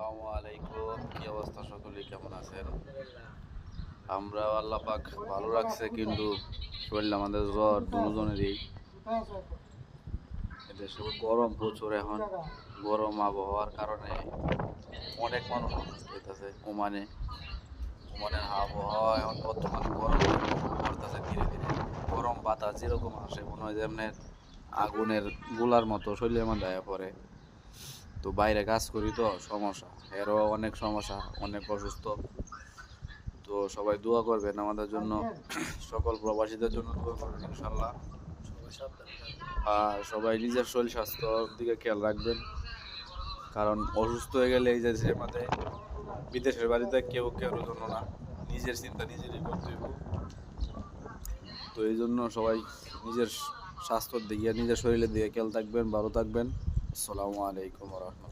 আসসালামু আলাইকুম, কি অবস্থা? সকলে কেমন আছেন? আমরা আল্লাহ পাক ভালো রাখছে, কিন্তু শরীর আমাদের জ্বর দুজনেরই। এদেশে গরম প্রচুর এখন। গরম আবহাওয়ার কারণে অনেক মানুষ অসুস্থ হইতেছে। ওমানের আবহাওয়া এখন বর্তমানে গরম পড়তেছে ধীরে ধীরে। গরম বাতাস যেরকম আসে মনে হয় যেমন আগুনের গোলার মতো শরীরের মধ্যে আয়া পড়ে। তো বাইরে কাজ করি তো সমস্যা, এরও অনেক সমস্যা, অনেক অসুস্থ। তো সবাই দোয়া করবেন আমাদের জন্য, সকল প্রবাসীদের জন্য দোয়া করবেন ইনশাল্লাহ। আর সবাই নিজের শরীর স্বাস্থ্যর দিকে খেয়াল রাখবেন, কারণ অসুস্থ হয়ে গেলে এই যে মধ্যে বিদেশের বাড়িতে কেউ কেউ জন্য না, নিজের চিন্তা নিজেরই করতে হইব। তো এই জন্য সবাই নিজের স্বাস্থ্যের দিকে, নিজের শরীরের দিকে খেয়াল থাকবেন, ভালো থাকবেন। আসসালামু আলাইকুম ওয়া রাহমাতুল্লাহ।